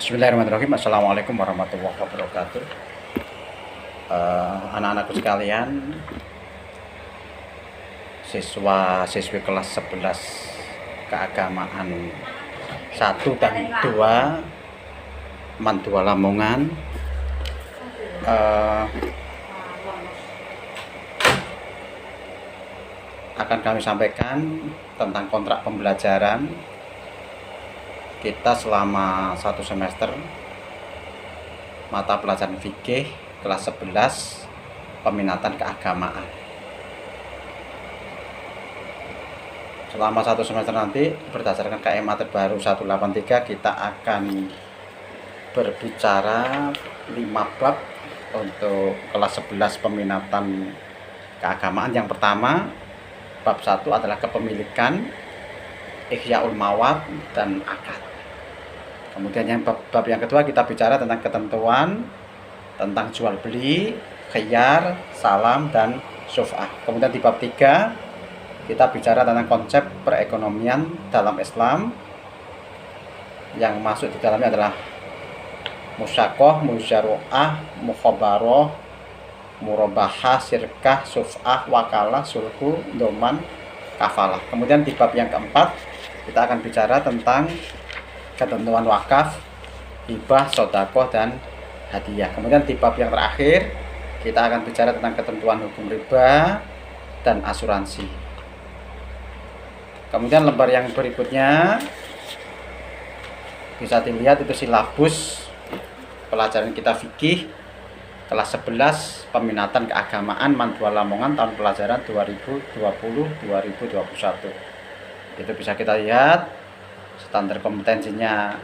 Bismillahirrahmanirrahim. Assalamualaikum warahmatullahi wabarakatuh. Anak-anakku sekalian, siswa-siswi kelas 11 keagamaan 1 dan 2 Mandua Lamongan, akan kami sampaikan tentang kontrak pembelajaran kita selama 1 semester mata pelajaran fikih kelas 11 peminatan keagamaan. Selama 1 semester nanti berdasarkan KMA terbaru 183 kita akan berbicara 5 bab untuk kelas 11 peminatan keagamaan. Yang pertama, bab 1 adalah kepemilikan, Ihya'ul Mawad dan akad. Kemudian yang bab yang kedua kita bicara tentang ketentuan tentang jual beli, khiyar, salam dan syuf'ah. Kemudian di bab 3 kita bicara tentang konsep perekonomian dalam Islam. Yang masuk di dalamnya adalah musyakoh, mujaro'ah, mukhobaroh, murabahah, sirkah, syuf'ah, wakalah, sulhu, doman, kafalah. Kemudian di bab yang keempat kita akan bicara tentang ketentuan wakaf, hibah, sodakoh, dan hadiah. Kemudian di bab yang terakhir kita akan bicara tentang ketentuan hukum riba dan asuransi. Kemudian lembar yang berikutnya bisa dilihat itu silabus pelajaran kita fikih kelas 11 peminatan keagamaan Mandua Lamongan tahun pelajaran 2020-2021. Itu bisa kita lihat standar kompetensinya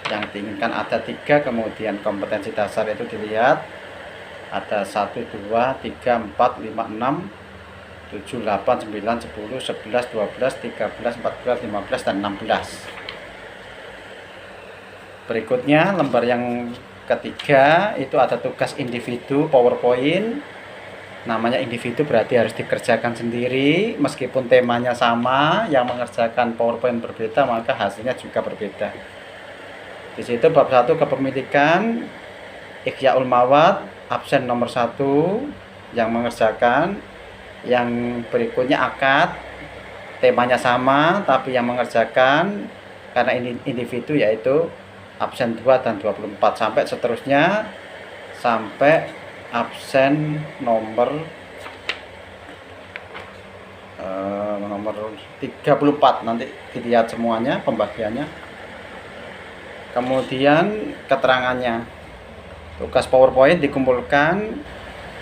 yang diinginkan ada 3, kemudian kompetensi dasar itu dilihat ada 1, 2, 3, 4, 5, 6, 7, 8, 9, 10, 11, 12, 13, 14, 15, dan 16. Berikutnya lembar yang ketiga itu ada tugas individu PowerPoint. Namanya individu berarti harus dikerjakan sendiri, meskipun temanya sama, yang mengerjakan PowerPoint berbeda maka hasilnya juga berbeda. Di situ bab 1 kepemilikan, Ihya'ul Mawad, absen nomor 1 yang mengerjakan. Yang berikutnya akad, temanya sama tapi yang mengerjakan karena ini individu yaitu absen 2 dan 24 sampai seterusnya sampai absen nomor 34, nanti dilihat semuanya pembagiannya. Kemudian keterangannya, tugas PowerPoint dikumpulkan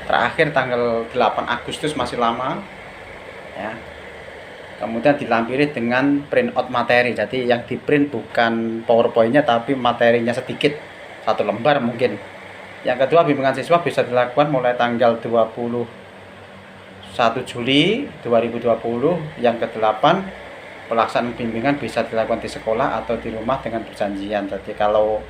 terakhir tanggal 8 Agustus, masih lama ya. Kemudian dilampiri dengan printout materi, jadi yang di print bukan PowerPointnya tapi materinya sedikit, 1 lembar mungkin. Yang kedua, bimbingan siswa bisa dilakukan mulai tanggal 21 Juli 2020. Yang ke-8, pelaksanaan bimbingan bisa dilakukan di sekolah atau di rumah dengan perjanjian. Jadi kalau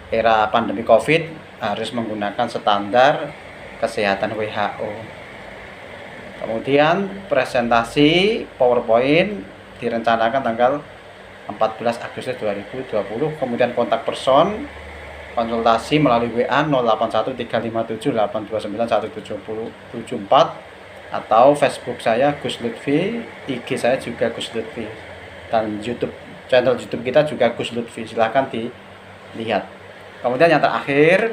era pandemi COVID harus menggunakan standar kesehatan WHO. Kemudian presentasi PowerPoint direncanakan tanggal 14 Agustus 2020. Kemudian kontak person konsultasi melalui WA 081357829174 atau Facebook saya Gus Lutfi, IG saya juga Gus Lutfi, dan channel YouTube kita juga Gus Lutfi, silahkan dilihat. Kemudian yang terakhir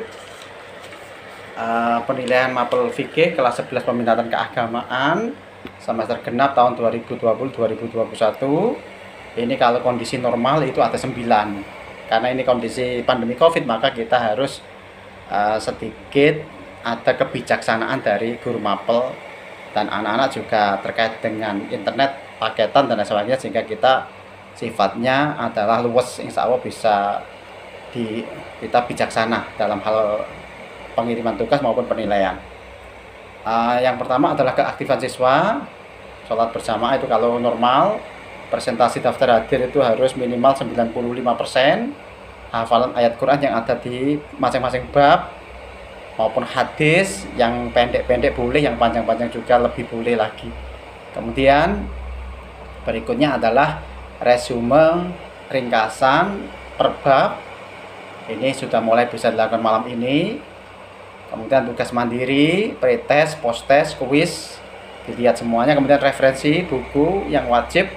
penilaian mapel fikih kelas 11 peminatan keagamaan semester genap tahun 2020-2021. Ini kalau kondisi normal itu ada 9. Karena ini kondisi pandemi COVID, maka kita harus sedikit ada kebijaksanaan dari guru mapel dan anak-anak juga terkait dengan internet, paketan dan sebagainya, sehingga kita sifatnya adalah luwes, insya Allah bisa kita bijaksana dalam hal pengiriman tugas maupun penilaian. Yang pertama adalah keaktifan siswa. Sholat berjamaah itu kalau normal, presentasi daftar hadir itu harus minimal 95%, hafalan ayat Quran yang ada di masing-masing bab maupun hadis, yang pendek-pendek boleh, yang panjang-panjang juga lebih boleh lagi. Kemudian berikutnya adalah resume ringkasan per bab Ini sudah mulai bisa dilakukan malam ini. Kemudian tugas mandiri, pretest, post-test, kuis, dilihat semuanya. Kemudian referensi buku yang wajib,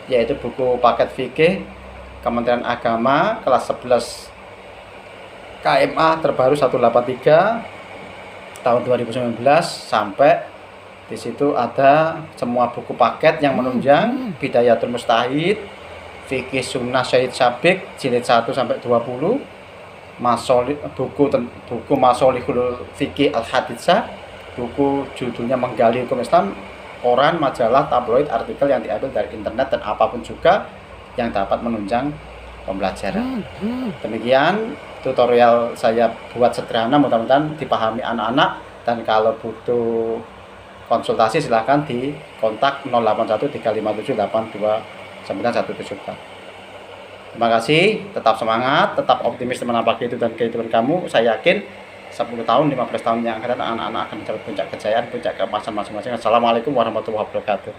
yaitu buku paket fikih Kementerian Agama kelas 11 KMA terbaru 183 tahun 2019, sampai di situ ada semua buku paket yang menunjang Bidayatul Mustahid, Fikih Sunnah Syahid Sabik jilid 1 sampai 20, buku Masolihul Fikih Al-Haditsah, buku judulnya Menggali Hukum Islam, koran, majalah, tabloid, artikel yang diambil dari internet, dan apapun juga yang dapat menunjang pembelajaran. Demikian tutorial saya buat sederhana, mudah-mudahan dipahami anak-anak, dan kalau butuh konsultasi silahkan di kontak 081357829174. Terima kasih, tetap semangat, tetap optimis menambah kehidupan kamu. Saya yakin 10 tahun, 15 tahun yang akan datang, anak-anak akan mencapai puncak kejayaan, puncak keemasan masing-masing. Assalamualaikum warahmatullahi wabarakatuh.